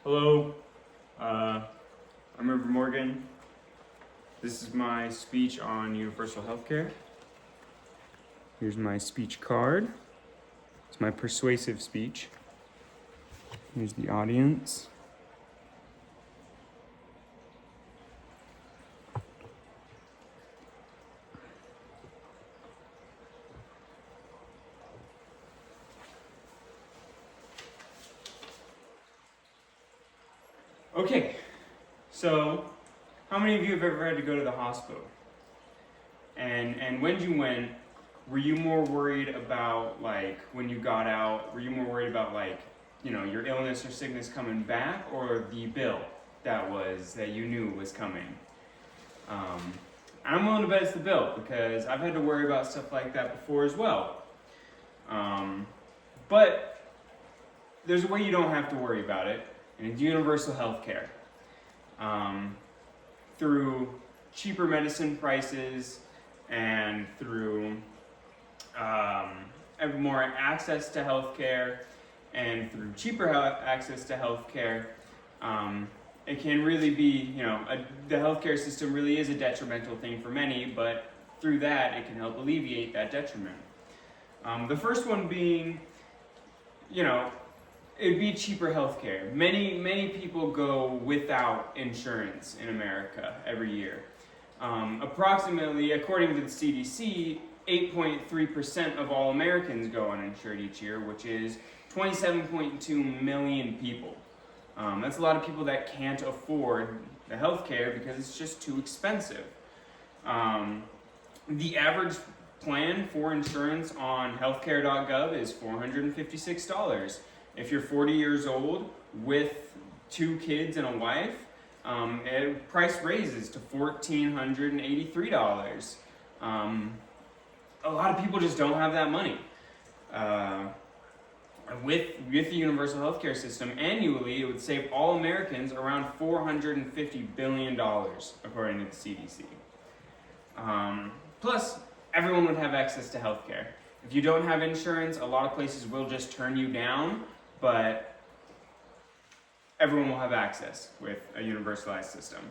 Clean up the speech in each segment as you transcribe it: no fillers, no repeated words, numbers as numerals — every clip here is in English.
Hello, I'm River Morgan. This is my speech on universal healthcare. Here's my speech card. It's my persuasive speech. Here's the audience. Okay, so how many of you have ever had to go to the hospital? And when you went, were you more worried about like when you got out, were you more worried about like, your illness or sickness coming back, or the bill that you knew was coming? I'm willing to bet it's the bill because I've had to worry about stuff like that before as well. But there's a way you don't have to worry about it, and it's universal health care. Through cheaper medicine prices and through more access to health care and through cheaper access to health care, it can really be, the healthcare system really is a detrimental thing for many, but through that it can help alleviate that detriment. The first one being, it'd be cheaper healthcare. Many people go without insurance in America every year. Approximately, according to the CDC, 8.3% of all Americans go uninsured each year, which is 27.2 million people. That's a lot of people that can't afford the healthcare because it's just too expensive. The average plan for insurance on healthcare.gov is $456. If you're 40 years old with 2 kids and a wife, price raises to $1,483. A lot of people just don't have that money. With the universal healthcare system, annually it would save all Americans around $450 billion, according to the CDC. Plus, everyone would have access to healthcare. If you don't have insurance, a lot of places will just turn you down, but everyone will have access with a universalized system.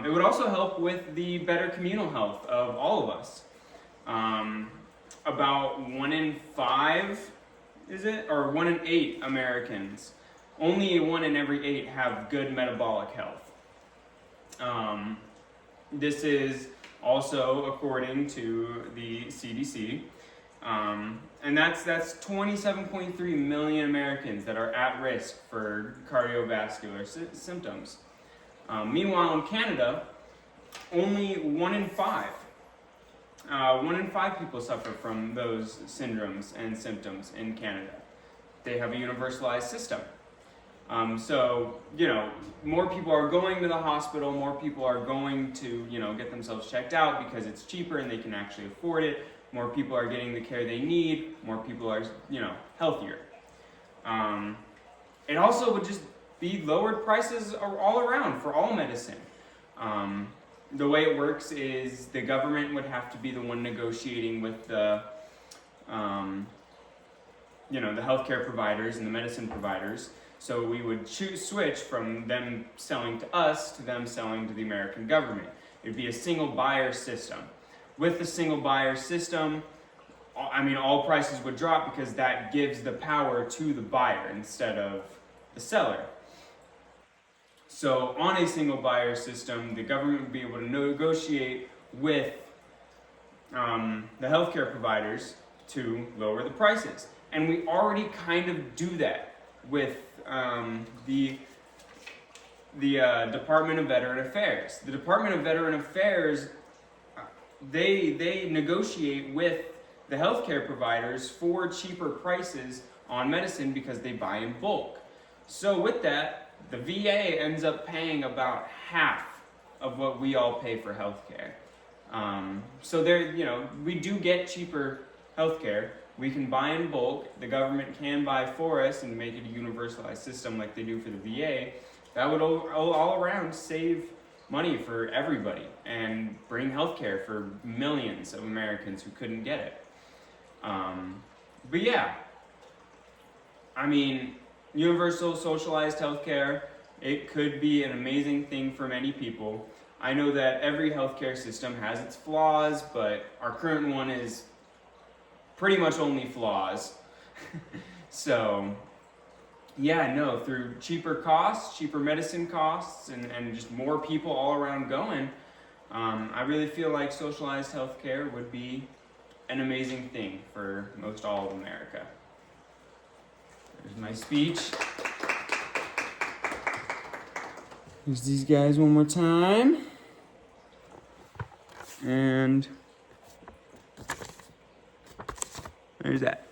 It would also help with the better communal health of all of us. About 1 in 5, or 1 in 8 Americans, only 1 in every 8 have good metabolic health. This is also according to the CDC. And that's 27.3 million Americans that are at risk for cardiovascular symptoms. Meanwhile, in Canada, only 1 in 5. 1 in 5 people suffer from those syndromes and symptoms in Canada. They have a universalized system. So, more people are going to the hospital, more people are going to, get themselves checked out because it's cheaper and they can actually afford it. More people are getting the care they need, more people are, healthier. It also would just be lowered prices all around for all medicine. The way it works is the government would have to be the one negotiating with the healthcare providers and the medicine providers. So we would switch from them selling to us to them selling to the American government. It would be a single buyer system. With the single buyer system, all prices would drop because that gives the power to the buyer instead of the seller. So on a single buyer system, the government would be able to negotiate with the healthcare providers to lower the prices. And we already kind of do that with the Department of Veteran Affairs. The Department of Veteran Affairs, they negotiate with the healthcare providers for cheaper prices on medicine because they buy in bulk. So with that, the VA ends up paying about half of what we all pay for healthcare. So we do get cheaper healthcare. We can buy in bulk. The government can buy for us and make it a universalized system like they do for the VA. That would all around save money for everybody and bring healthcare for millions of Americans who couldn't get it. But yeah, universal socialized healthcare, it could be an amazing thing for many people. I know that every healthcare system has its flaws, but our current one is pretty much only flaws. So, yeah, no, through cheaper costs, cheaper medicine costs, and just more people all around going, I really feel like socialized healthcare would be an amazing thing for most all of America. There's my speech. Here's these guys one more time. And there's that.